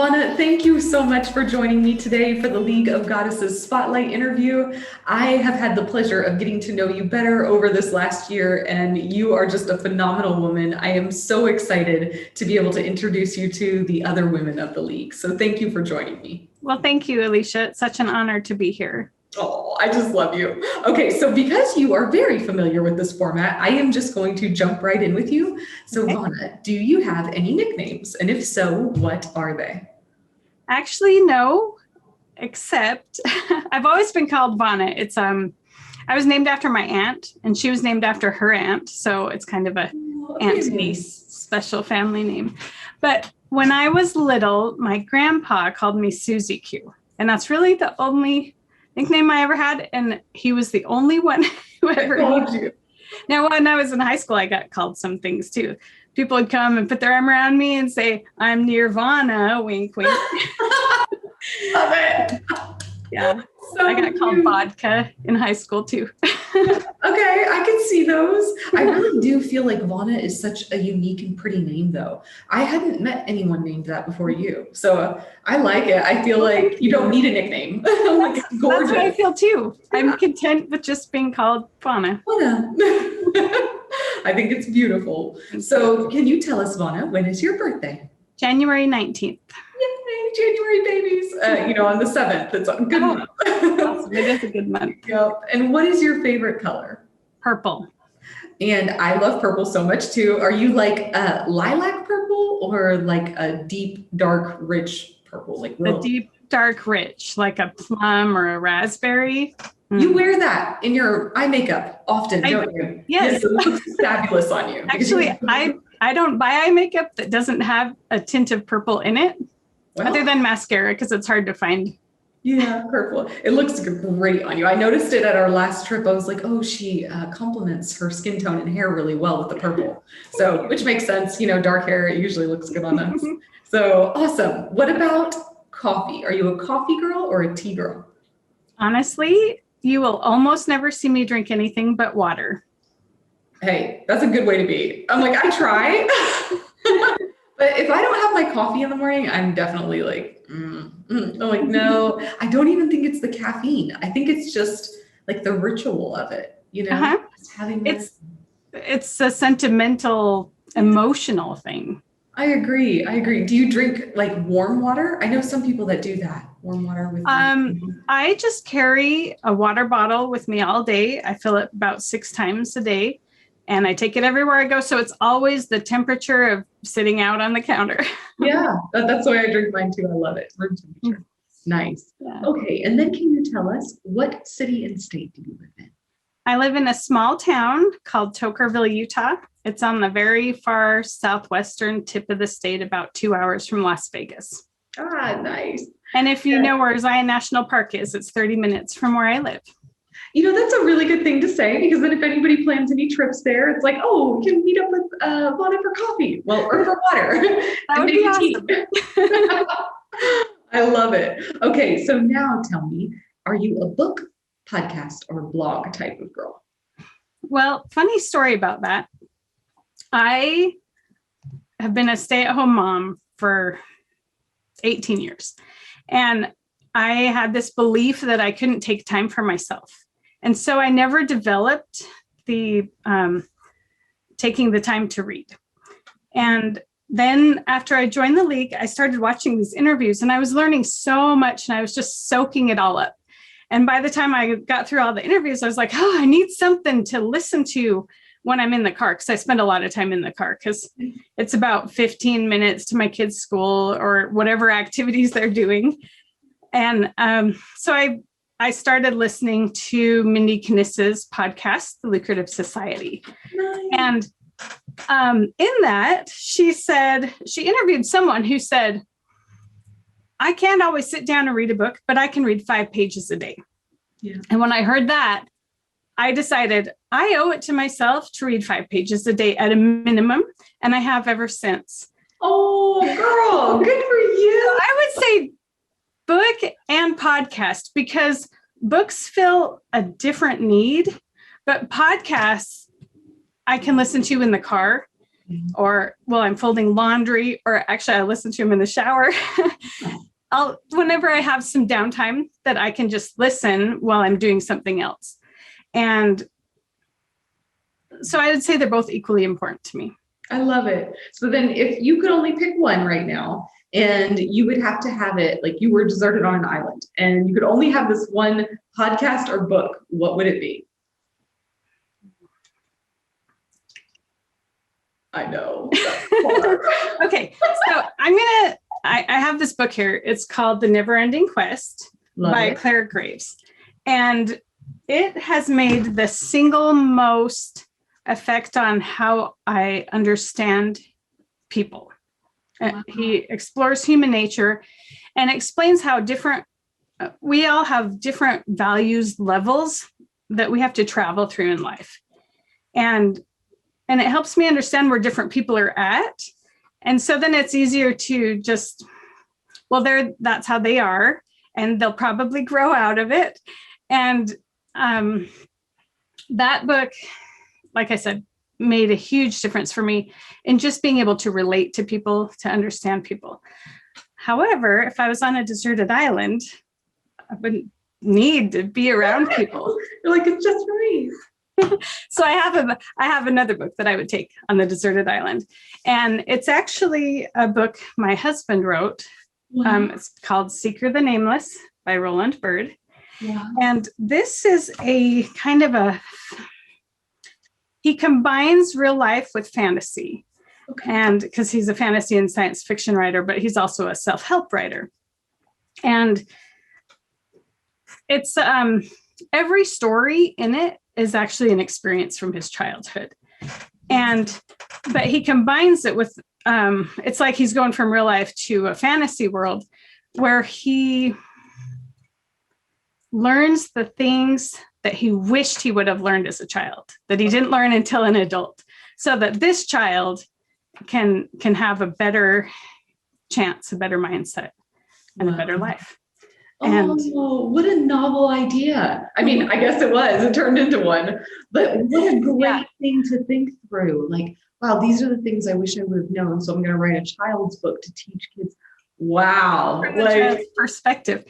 Vauna, thank you so much for joining me today for the League of Goddesses Spotlight interview. I have had the pleasure of getting to know you better over this last year, and you are just a phenomenal woman. I am so excited to be able to introduce you to the other women of the League. So thank you for joining me. Well, thank you, Alicia. It's such an honor to be here. Oh, I just love you. Okay, so because you are very familiar with this format, I am just going to jump right in with you. So Okay. Vauna, do you have any nicknames? And if so, what are they? Actually, no, except I've always been called Vauna. I was named after my aunt, and she was named after her aunt. So it's kind of a aunt niece special family name. But when I was little, my grandpa called me Susie Q. And that's really the only nickname I ever had. And he was the only one who ever called you. Now, when I was in high school, I got called some things too. People would come and put their arm around me and say, "I'm Nirvana," wink, wink. Love it. Yeah. So I got called vodka in high school too. Okay, I can see those. I really do feel like Vauna is such a unique and pretty name, though. I hadn't met anyone named that before you. So I like it. I feel like you don't need a nickname. Like, it's gorgeous. That's what I feel too. Yeah. I'm content with just being called Vauna. Vauna. I think it's beautiful. So can you tell us, Vauna, when is your birthday? January 19th. Yay, January babies. On the 7th. It's a good month. Awesome. It is a good month. Yep. And what is your favorite color? Purple. And I love purple so much too. Are you like a lilac purple or like a deep, dark, rich purple? Like A deep, dark, rich, like a plum or a raspberry. You wear that in your eye makeup often, don't you? Yes. It looks fabulous on you. Actually, I don't buy eye makeup that doesn't have a tint of purple in it, other than mascara, because it's hard to find. Yeah, purple. It looks great on you. I noticed it at our last trip. I was like, oh, she complements her skin tone and hair really well with the purple. So, which makes sense. Dark hair, it usually looks good on us. So awesome. What about coffee? Are you a coffee girl or a tea girl? Honestly, you will almost never see me drink anything but water. Hey, that's a good way to be. I'm like, I try. But if I don't have my coffee in the morning, I'm definitely like, I'm like, no, I don't even think it's the caffeine. I think it's just like the ritual of it, just having this. It's a sentimental, emotional thing. I agree. Do you drink like warm water? I know some people that do that. Warm water with I just carry a water bottle with me all day. I fill it about 6 times a day. And I take it everywhere I go. So it's always the temperature of sitting out on the counter. Yeah, that's the way I drink mine too. I love it. Room temperature. Nice. Yeah. Okay. And then can you tell us what city and state do you live in? I live in a small town called Tokerville, Utah. It's on the very far southwestern tip of the state, about 2 hours from Las Vegas. Ah, nice. And if you know where Zion National Park is, it's 30 minutes from where I live. That's a really good thing to say, because then if anybody plans any trips there, it's like, oh, we can meet up with Vauna for coffee, or for water. That would be awesome. I love it. Okay, so now tell me, are you a book, podcast, or blog type of girl? Well, funny story about that. I have been a stay-at-home mom for 18 years, and I had this belief that I couldn't take time for myself. And so I never developed the taking the time to read. And then after I joined the League, I started watching these interviews, and I was learning so much, and I was just soaking it all up. And by the time I got through all the interviews, I was like, oh, I need something to listen to when I'm in the car, because I spend a lot of time in the car, because it's about 15 minutes to my kids' school or whatever activities they're doing. And so I started listening to Mindy Kniss's podcast, The Lucrative Society. Nice. And in that, she interviewed someone who said, I can't always sit down and read a book, but I can read 5 pages a day. Yeah. And when I heard that, I decided I owe it to myself to read 5 pages a day at a minimum. And I have ever since. Oh, girl, good for you. I would say book and podcast, because books fill a different need, but podcasts I can listen to in the car. or while I'm folding laundry, or actually I listen to him in the shower. Whenever I have some downtime that I can just listen while I'm doing something else. And so I would say they're both equally important to me. I love it. So then if you could only pick one right now, and you would have to have it like you were deserted on an island and you could only have this one podcast or book, what would it be? I know. Okay, so I have this book here. It's called The Never-Ending Quest by Claire Graves. And it has made the single most effect on how I understand people. Wow. He explores human nature and explains how we all have different values levels that we have to travel through in life. And it helps me understand where different people are at. And so then it's easier to just, that's how they are, and they'll probably grow out of it. And that book, like I said, made a huge difference for me in just being able to relate to people, to understand people. However, if I was on a deserted island, I wouldn't need to be around people. You're like, it's just me. So I have another book that I would take on the deserted island. And it's actually a book my husband wrote. Wow. It's called Seeker the Nameless by Byrd. Wow. And this is a kind of he combines real life with fantasy. Okay. And because he's a fantasy and science fiction writer, but he's also a self-help writer. And it's every story in it is actually an experience from his childhood. But he combines it with, it's like he's going from real life to a fantasy world where he learns the things that he wished he would have learned as a child, that he didn't learn until an adult, so that this child can have a better chance, a better mindset, and a better life. Oh, what a novel idea. I mean, I guess it was, it turned into one, but what a great thing to think through. Like, wow, these are the things I wish I would have known. So I'm going to write a child's book to teach kids. Wow. From the child's perspective.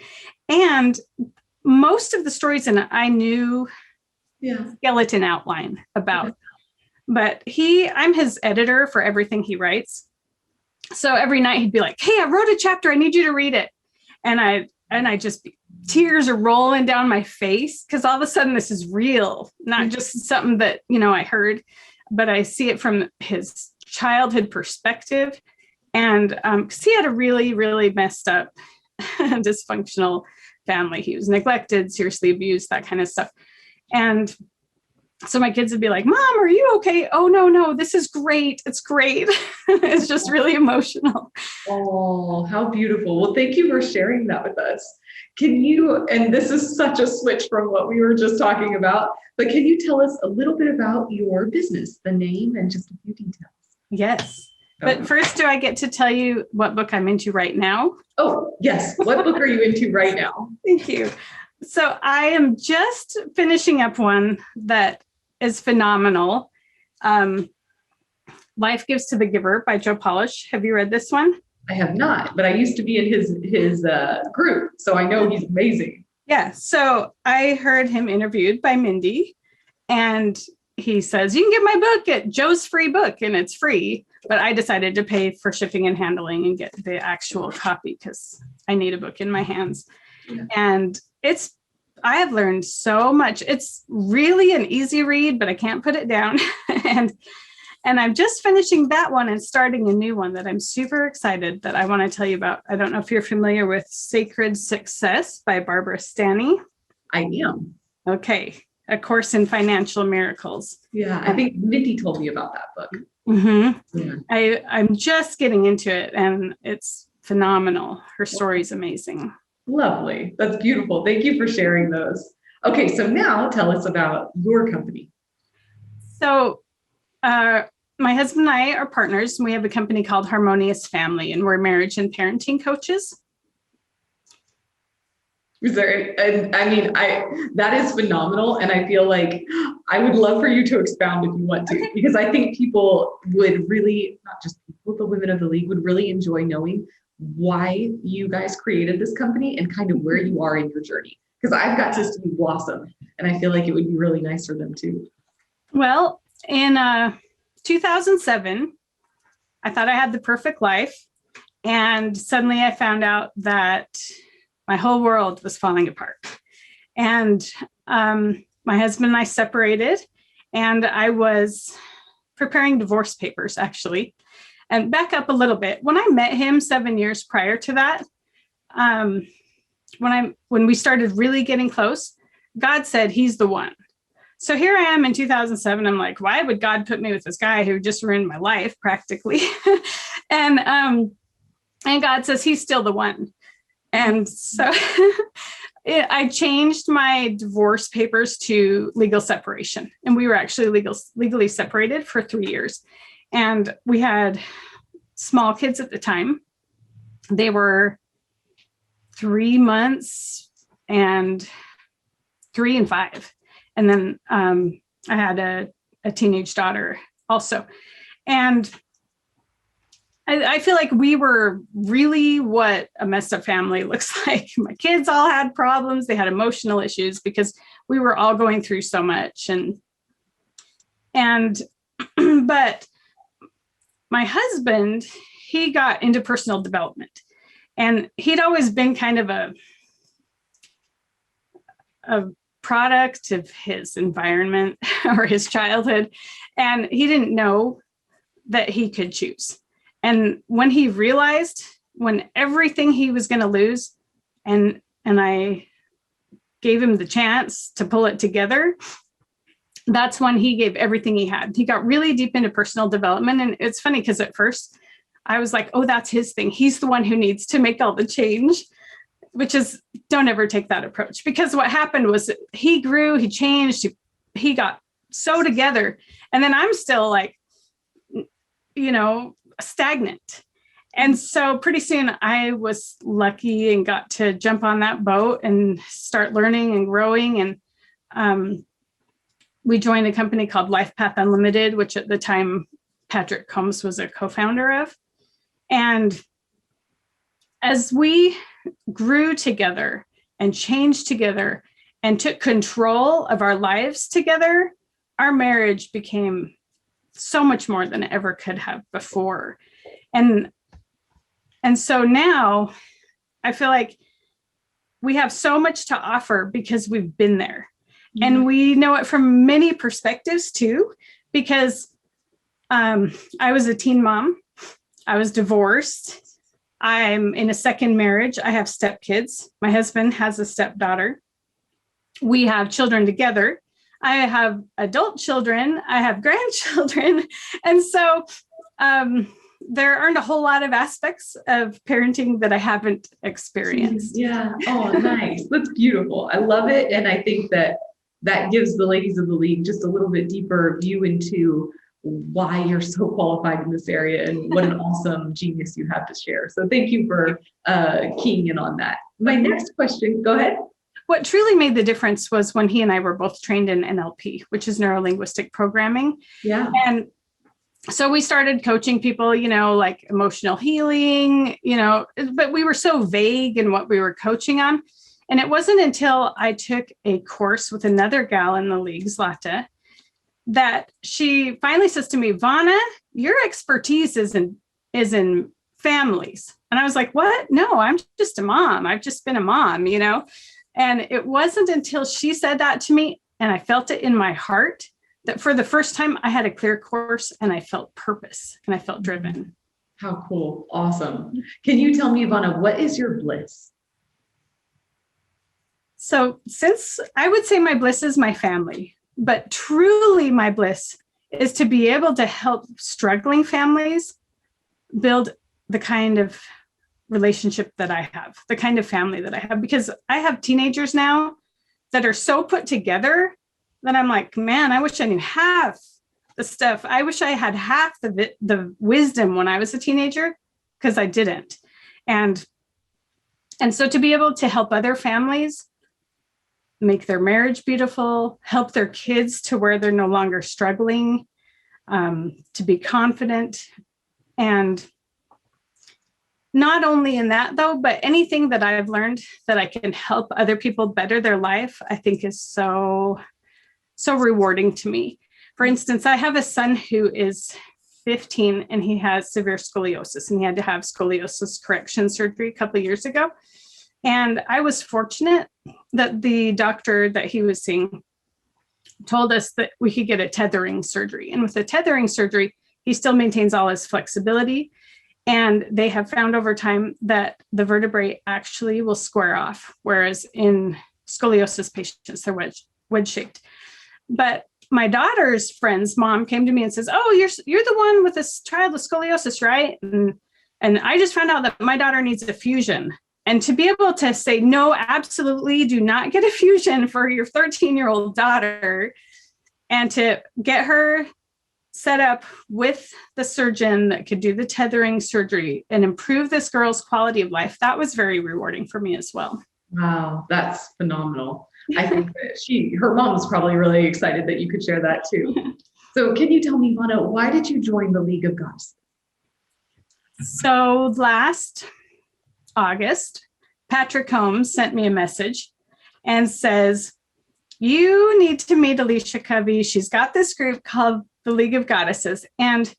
And most of the stories in it, I knew skeleton outline about, but I'm his editor for everything he writes. So every night he'd be like, hey, I wrote a chapter. I need you to read it. And I just, tears are rolling down my face because all of a sudden this is real, not just something that, I heard, but I see it from his childhood perspective. And because he had a really, really messed up, dysfunctional family. He was neglected, seriously abused, that kind of stuff. And so my kids would be like, Mom, are you okay? Oh, no, this is great. It's great. It's just really emotional. Oh, how beautiful. Well, thank you for sharing that with us. And this is such a switch from what we were just talking about, but can you tell us a little bit about your business, the name, and just a few details? Yes. But first, do I get to tell you what book I'm into right now? Oh, yes. What book are you into right now? Thank you. So I am just finishing up one that is phenomenal. Life Gives to the Giver by Joe Polish. Have you read this one? I have not, but I used to be in his group, so I know he's amazing. Yeah. So I heard him interviewed by Mindy, and he says, you can get my book at Joe's free book, and it's free. But I decided to pay for shipping and handling and get the actual copy because I need a book in my hands. Yeah. And I have learned so much. It's really an easy read, but I can't put it down. And I'm just finishing that one and starting a new one that I'm super excited that I want to tell you about. I don't know if you're familiar with Sacred Success by Barbara Stanny. I am. Okay. A Course in Financial Miracles. Yeah, I think Mindy told me about that book. Mm-hmm. Yeah. I'm just getting into it, and it's phenomenal. Her story is amazing. Lovely. That's beautiful. Thank you for sharing those. Okay, so now tell us about your company. So my husband and I are partners, and we have a company called Harmonious Family, and we're marriage and parenting coaches. That is phenomenal. And I feel like I would love for you to expound if you want to, because I think people would really, not just people, the women of the league would really enjoy knowing why you guys created this company and kind of where you are in your journey. Because I've got to see blossom, and I feel like it would be really nice for them too. Well, in 2007, I thought I had the perfect life. And suddenly I found out that my whole world was falling apart. And my husband and I separated, and I was preparing divorce papers, actually. And back up a little bit. When I met him 7 years prior to that, when we started really getting close, God said, he's the one. So here I am in 2007. I'm like, why would God put me with this guy who just ruined my life practically? and God says, he's still the one. And so I changed my divorce papers to legal separation. And we were actually legally separated for 3 years. And we had small kids at the time. They were 3 months and 3 and 5. And then I had a teenage daughter also. And I feel like we were really what a messed up family looks like. My kids all had problems. They had emotional issues because we were all going through so much. And but my husband, he got into personal development, and he'd always been kind of a product of his environment or his childhood. And he didn't know that he could choose. And when he realized, when everything he was going to lose, and I gave him the chance to pull it together, that's when he gave everything he had. He got really deep into personal development. And it's funny because at first I was like, oh, that's his thing. He's the one who needs to make all the change, which is, don't ever take that approach. Because what happened was he grew, he changed, he got so together. And then I'm still like, stagnant. And so pretty soon I was lucky and got to jump on that boat and start learning and growing. And we joined a company called Life Path Unlimited, which at the time Patrick Combs was a co-founder of. And as we grew together and changed together and took control of our lives together, our marriage became so much more than it ever could have before. And so now I feel like we have so much to offer because we've been there. Mm-hmm. And we know it from many perspectives too, because I was a teen mom. I was divorced. I'm in a second marriage. I have stepkids. My husband has a stepdaughter. We have children together. I have adult children. I have grandchildren. And so there aren't a whole lot of aspects of parenting that I haven't experienced. Yeah. Oh, nice. That's beautiful. I love it. And I think that gives the ladies of the league just a little bit deeper view into why you're so qualified in this area and what an awesome genius you have to share. So thank you for keying in on that. My next question, go ahead. What truly made the difference was when he and I were both trained in NLP, which is neuro-linguistic programming. Yeah. And so we started coaching people, like emotional healing, but we were so vague in what we were coaching on. And it wasn't until I took a course with another gal in the league, Zlata, that she finally says to me, Vauna, your expertise is in families. And I was like, what? No, I'm just a mom. I've just been a mom, And it wasn't until she said that to me and I felt it in my heart that for the first time I had a clear course and I felt purpose and I felt driven. How cool. Awesome. Can you tell me, Vauna, what is your bliss? So since I would say my bliss is my family, but truly my bliss is to be able to help struggling families build the kind of relationship that I have, the kind of family that I have, because I have teenagers now that are so put together that I'm like, man, I wish I knew half the stuff. I wish I had half the wisdom when I was a teenager, because I didn't. And so to be able to help other families make their marriage beautiful, help their kids to where they're no longer struggling, to be confident. And not only in that though, but anything that I've learned that I can help other people better their life, I think is so rewarding to me. For instance, I have a son who is 15 and he has severe scoliosis, and he had to have scoliosis correction surgery a couple of years ago. And I was fortunate that the doctor that he was seeing told us that we could get a tethering surgery. And with the tethering surgery, he still maintains all his flexibility. And they have found over time that the vertebrae actually will square off, whereas in scoliosis patients, they're wedge-shaped. But my daughter's friend's mom came to me and says, "Oh, you're the one with this child with scoliosis, right?" And I just found out that my daughter needs a fusion. And to be able to say, no, absolutely do not get a fusion for your 13-year-old daughter, and to get her set up with the surgeon that could do the tethering surgery and improve this girl's quality of life, that was very rewarding for me as well. Wow, that's phenomenal. I think that her mom was probably really excited that you could share that too. So can you tell me, Vauna, why did you join the League of Goddesses? So last August, Patrick Holmes sent me a message and says, "You need to meet Alicia Covey. She's got this group called the League of Goddesses." And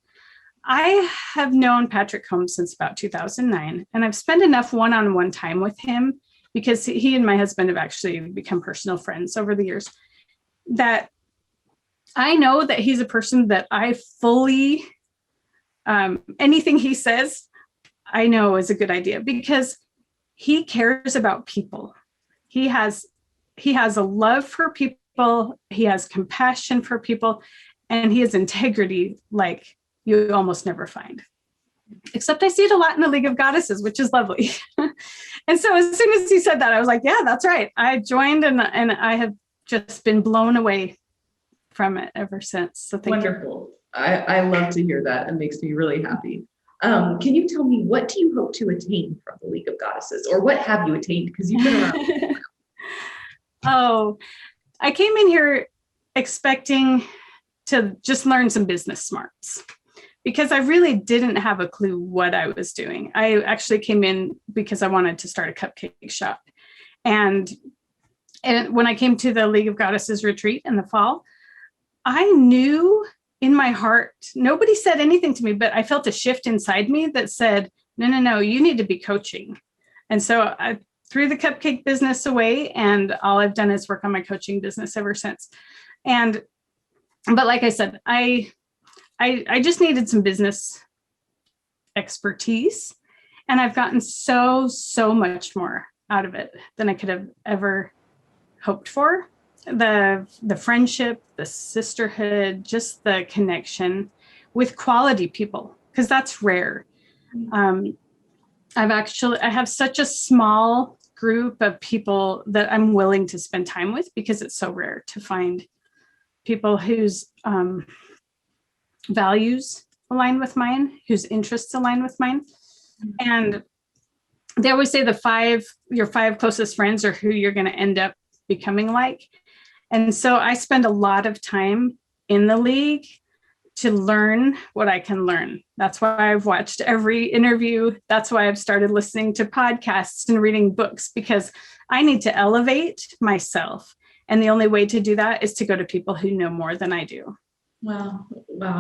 I have known Patrick Holmes since about 2009, and I've spent enough one-on-one time with him, because he and my husband have actually become personal friends over the years, that I know that he's a person that I fully, anything he says, I know is a good idea, because he cares about people. He has a love for people. He has compassion for people, and he has integrity like you almost never find. Except I see it a lot in the League of Goddesses, which is lovely. And so as soon as he said that, I was like, yeah, that's right. I joined, and I have just been blown away from it ever since. So thank Wonderful. I love to hear that. It makes me really happy. Can you tell me, what do you hope to attain from the League of Goddesses, or what have you attained? Because you've been around. Oh, I came in here expecting to just learn some business smarts, because I really didn't have a clue what I was doing. I actually came in because I wanted to start a cupcake shop. And when I came to the League of Goddesses retreat in the fall, I knew in my heart, nobody said anything to me, but I felt a shift inside me that said, no, you need to be coaching. And so I threw the cupcake business away, and all I've done is work on my coaching business ever since. But like I said, I just needed some business expertise, and I've gotten so much more out of it than I could have ever hoped for. The friendship, the sisterhood, just the connection with quality people, because that's rare. I have such a small group of people that I'm willing to spend time with, because it's so rare to find people whose values align with mine, whose interests align with mine. And they always say your five closest friends are who you're going to end up becoming like. And so I spend a lot of time in the league to learn what I can learn. That's why I've watched every interview. That's why I've started listening to podcasts and reading books, because I need to elevate myself. And the only way to do that is to go to people who know more than I do. Wow.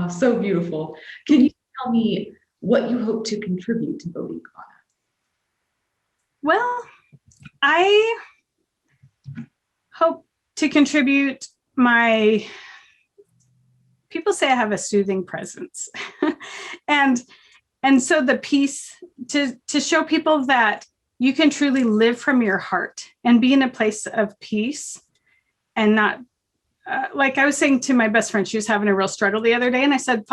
So beautiful. Can you tell me what you hope to contribute to the League, Vauna? Well, I hope to contribute people say I have a soothing presence. and so the peace to show people that you can truly live from your heart and be in a place of peace, and not like I was saying to my best friend, she was having a real struggle the other day. And I said,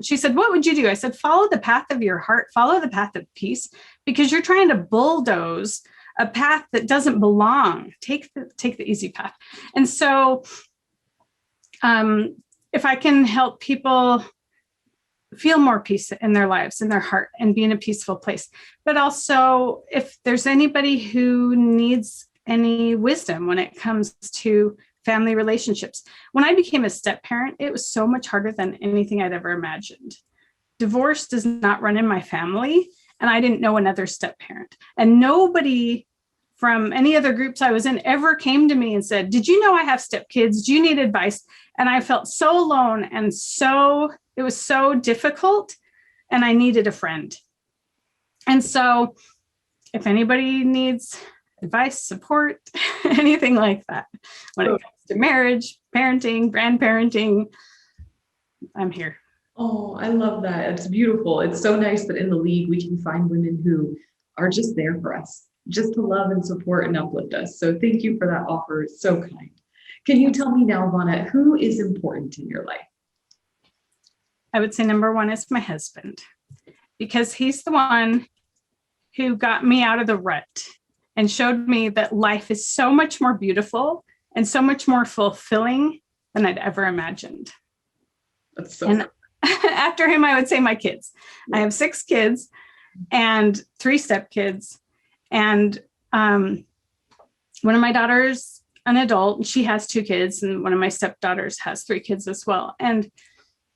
she said, "What would you do?" I said, "Follow the path of your heart, follow the path of peace, because you're trying to bulldoze a path that doesn't belong. Take the easy path." And so if I can help people feel more peace in their lives, in their heart, and be in a peaceful place, but also if there's anybody who needs any wisdom when it comes to family relationships. When I became a step parent, it was so much harder than anything I'd ever imagined. Divorce does not run in my family, and I didn't know another step parent. And nobody from any other groups I was in ever came to me and said, "Did you know I have stepkids? Do you need advice?" And I felt so alone, and it was so difficult, and I needed a friend. And so if anybody needs advice, support, anything like that, when it comes to marriage, parenting, grandparenting, I'm here. Oh, I love that. It's beautiful. It's so nice that in the league we can find women who are just there for us, just to love and support and uplift us. So thank you for that offer. It's so kind. Can you tell me now, Vauna, who is important in your life? I would say number one is my husband, because he's the one who got me out of the rut and showed me that life is so much more beautiful and so much more fulfilling than I'd ever imagined. That's so and after him, I would say my kids. I have 6 kids and 3 stepkids. And one of my daughters, an adult, she has 2 kids, and one of my stepdaughters has 3 kids as well. And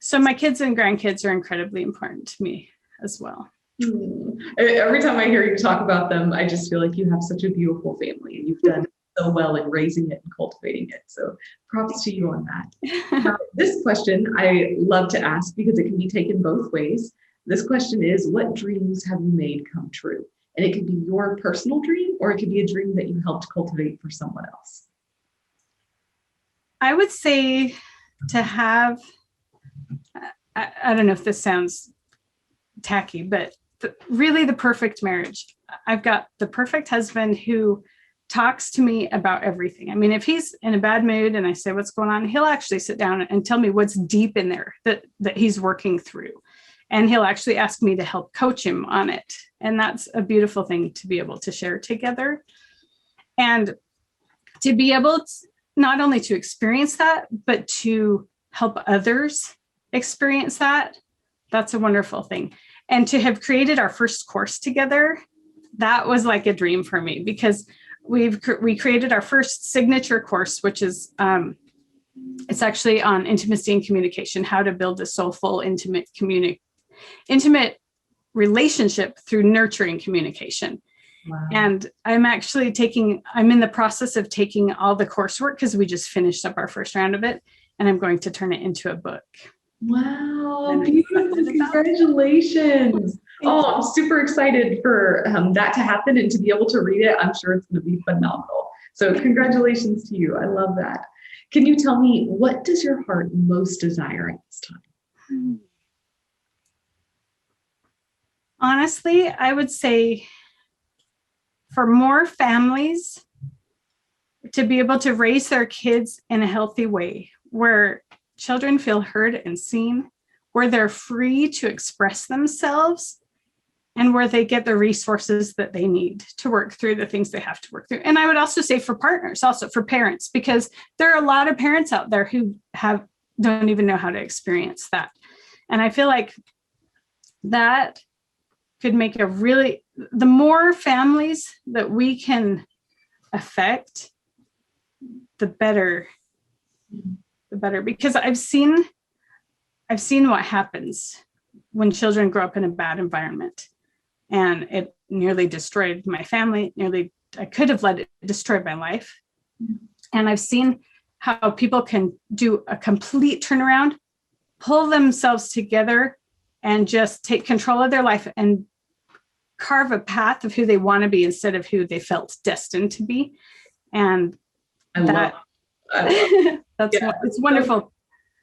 so my kids and grandkids are incredibly important to me as well. Every time I hear you talk about them, I just feel like you have such a beautiful family, and you've done so well in raising it and cultivating it. So props to you on that. Now, this question I love to ask because it can be taken both ways. This question is, what dreams have you made come true? And it could be your personal dream, or it could be a dream that you helped cultivate for someone else. I would say to have, I don't know if this sounds tacky, but really the perfect marriage. I've got the perfect husband who talks to me about everything. I mean, if he's in a bad mood and I say, "What's going on?" he'll actually sit down and tell me what's deep in there that he's working through. And he'll actually ask me to help coach him on it. And that's a beautiful thing to be able to share together. And to be able to not only to experience that, but to help others experience that, that's a wonderful thing. And to have created our first course together, that was like a dream for me, because we created our first signature course, which is it's actually on intimacy and communication, how to build a soulful, intimate relationship through nurturing communication. Wow. And I'm in the process of taking all the coursework, because we just finished up our first round of it, and I'm going to turn it into a book. Wow, beautiful. Congratulations. Oh, I'm super excited for that to happen and to be able to read it. I'm sure it's going to be phenomenal. So congratulations to you. I love that. Can you tell me, what does your heart most desire at this time? Honestly, I would say for more families to be able to raise their kids in a healthy way, where children feel heard and seen, where they're free to express themselves, and where they get the resources that they need to work through the things they have to work through. And I would also say for partners, also for parents, because there are a lot of parents out there who don't even know how to experience that. And I feel like that could make the more families that we can affect, the better, because I've seen what happens when children grow up in a bad environment, and it nearly destroyed my family. I could have let it destroy my life. And I've seen how people can do a complete turnaround, pull themselves together, and just take control of their life and carve a path of who they want to be instead of who they felt destined to be. And that's it's wonderful.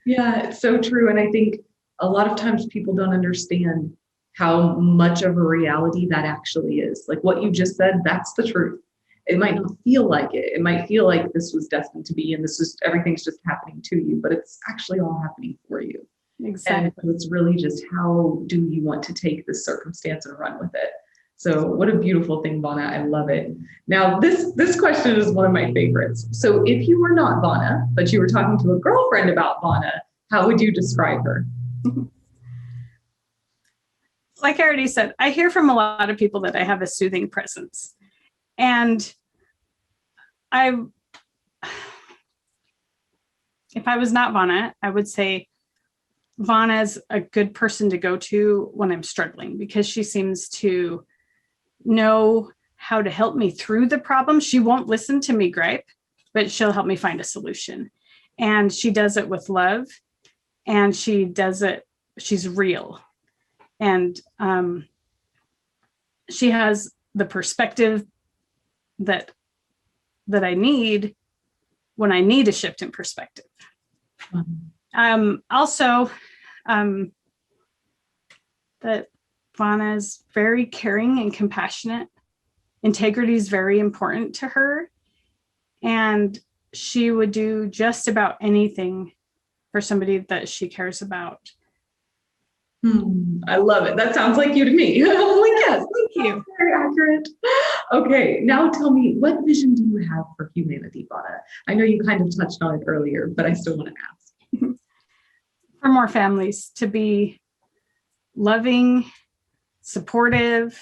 Yeah, it's so true. And I think a lot of times people don't understand how much of a reality that actually is. Like what you just said, that's the truth. It might not feel like it. It might feel like this was destined to be, and everything's just happening to you, but it's actually all happening for you. Exactly. And it's really just, how do you want to take this circumstance and run with it? So what a beautiful thing, Vauna. I love it. Now, this question is one of my favorites. So if you were not Vauna, but you were talking to a girlfriend about Vauna, how would you describe her? Like I already said, I hear from a lot of people that I have a soothing presence. And if I was not Vauna, I would say Vauna's a good person to go to when I'm struggling, because she seems to know how to help me through the problem. She won't listen to me gripe, but she'll help me find a solution. And she does it with love, and she's real. And she has the perspective that I need when I need a shift in perspective. Also, that Vauna is very caring and compassionate. Integrity is very important to her. And she would do just about anything for somebody that she cares about. I love it. That sounds like you to me. I'm like, yes, Thank you. very accurate. Okay, now tell me, what vision do you have for humanity, Vauna? I know you kind of touched on it earlier, but I still want to ask. For more families to be loving, supportive,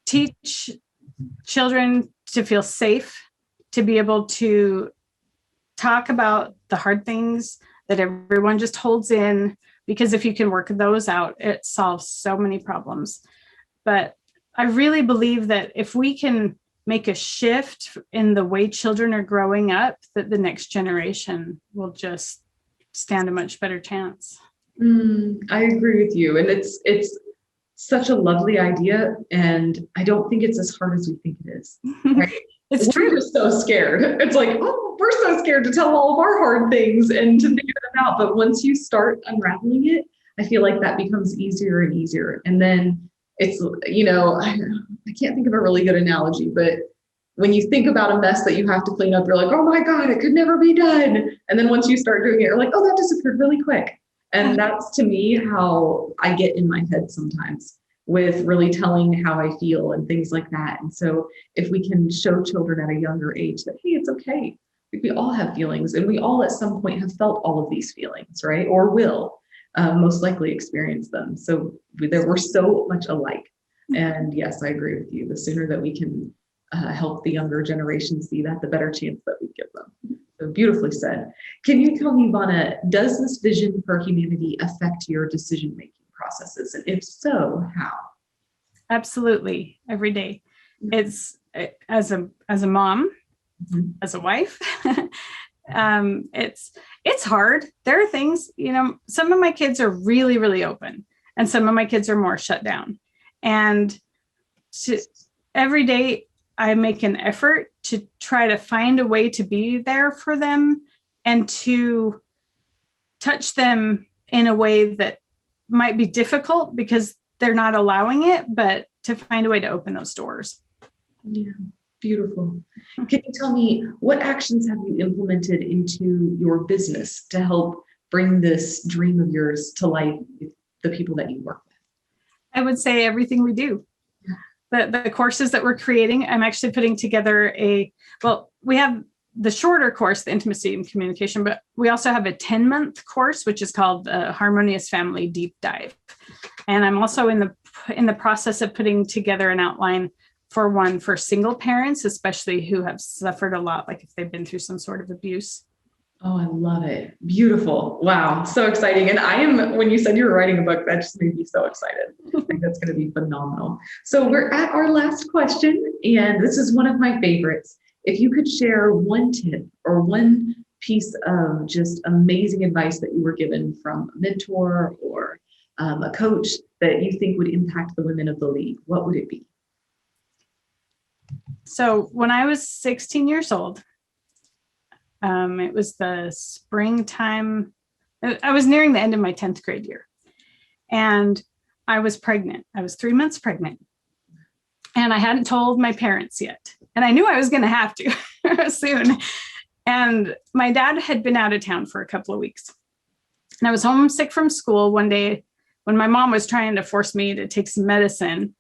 teach children to feel safe, to be able to talk about the hard things that everyone just holds in, because if you can work those out, it solves so many problems. But I really believe that if we can make a shift in the way children are growing up, that the next generation will just stand a much better chance. I agree with you. And it's such a lovely idea. And I don't think it's as hard as we think it is. Right? It's true. We're just so scared. It's like, oh, we're so scared to tell all of our hard things and to figure them out. But once you start unraveling it, I feel like that becomes easier and easier. And then it's, I can't think of a really good analogy, but when you think about a mess that you have to clean up, you're like, oh my God, it could never be done. And then once you start doing it, you're like, oh, that disappeared really quick. And that's, to me, how I get in my head sometimes with really telling how I feel and things like that. And so if we can show children at a younger age that, hey, it's okay. We all have feelings, and we all at some point have felt all of these feelings, right? Or will most likely experience them. So we're so much alike. And yes, I agree with you. The sooner that we can help the younger generation see that, the better chance that we give them. So beautifully said. Can you tell me, Vauna, does this vision for humanity affect your decision-making processes? And if so, how? Absolutely. Every day. It's as a mom, as a wife, it's hard. There are things, some of my kids are really, really open, and some of my kids are more shut down. And every day I make an effort to try to find a way to be there for them and to touch them in a way that might be difficult because they're not allowing it, but to find a way to open those doors. Yeah, beautiful. Can you tell me, what actions have you implemented into your business to help bring this dream of yours to life with the people that you work with? I would say everything we do. The courses that we're creating, I'm actually putting together we have the shorter course, the intimacy and communication, but we also have a 10-month course, which is called the Harmonious Family Deep Dive. And I'm also in the process of putting together an outline for one for single parents, especially who have suffered a lot, like if they've been through some sort of abuse. Oh, I love it. Beautiful. Wow. So exciting. And when you said you were writing a book, that just made me so excited. I think that's going to be phenomenal. So we're at our last question, and this is one of my favorites. If you could share one tip or one piece of just amazing advice that you were given from a mentor or a coach that you think would impact the women of the league, what would it be? So when I was 16 years old, it was the springtime. I was nearing the end of my 10th grade year, and I was pregnant. I was 3 months pregnant, and I hadn't told my parents yet. And I knew I was going to have to soon. And my dad had been out of town for a couple of weeks. And I was homesick from school one day when my mom was trying to force me to take some medicine.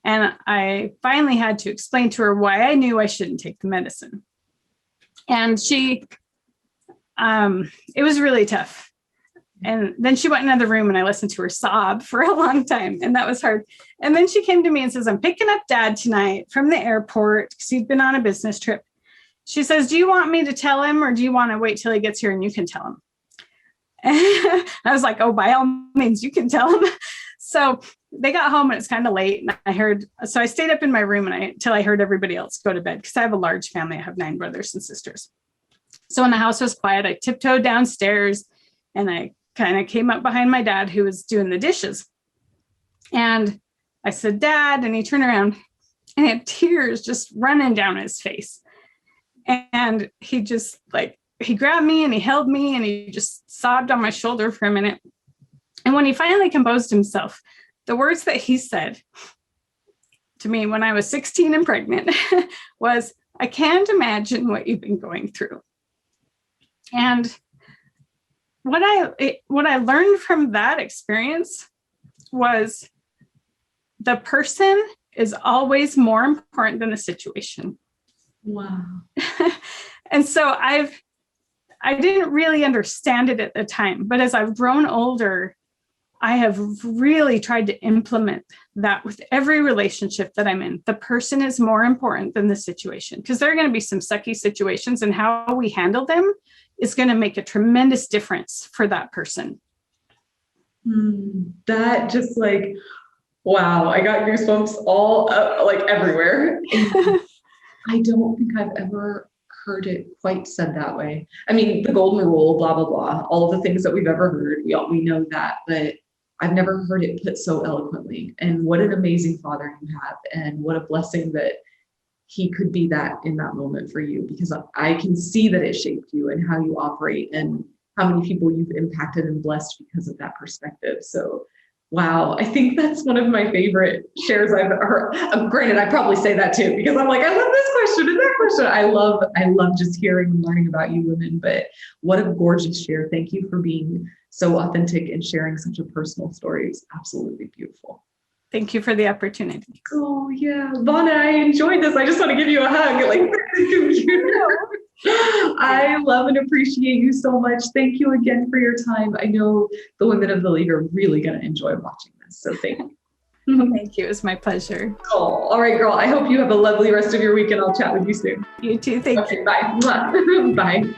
And I finally had to explain to her why I knew I shouldn't take the medicine. And it was really tough. And then she went in another room and I listened to her sob for a long time. And that was hard. And then she came to me and says, I'm picking up Dad tonight from the airport because he'd been on a business trip. she says, do you want me to tell him, or do you want to wait till he gets here and you can tell him? And I was like, oh, by all means, you can tell him. So they got home and it's kind of late. And I stayed up in my room until I heard everybody else go to bed, because I have a large family. I have 9 brothers and sisters. So when the house was quiet, I tiptoed downstairs and I kind of came up behind my dad, who was doing the dishes. And I said, Dad, and he turned around and he had tears just running down his face. And he just he grabbed me and he held me and he just sobbed on my shoulder for a minute. And when he finally composed himself, the words that he said to me when I was 16 and pregnant was, I can't imagine what you've been going through. And what I learned from that experience was the person is always more important than the situation. Wow. And so I didn't really understand it at the time, but as I've grown older, I have really tried to implement that with every relationship that I'm in. The person is more important than the situation, because there are going to be some sucky situations, and how we handle them is going to make a tremendous difference for that person. That just wow, I got goosebumps all everywhere. I don't think I've ever heard it quite said that way. I mean, the golden rule, blah, blah, blah, all of the things that we've ever heard, we know that, but I've never heard it put so eloquently. And what an amazing father you have, and what a blessing that he could be that in that moment for you, because I can see that it shaped you and how you operate and how many people you've impacted and blessed because of that perspective. So wow, I think that's one of my favorite shares I've heard. Granted, I probably say that too, because I'm like, I love this question and that question. I love just hearing and learning about you women, but what a gorgeous share. Thank you for being so authentic and sharing such a personal story. It's absolutely beautiful. Thank you for the opportunity. Oh yeah, Vauna, I enjoyed this. I just want to give you a hug, I love and appreciate you so much. Thank you again for your time. I know the women of the league are really going to enjoy watching this. So thank you. Thank you. It's my pleasure. Oh, all right, girl. I hope you have a lovely rest of your week, and I'll chat with you soon. You too. Thank you. Bye. Bye.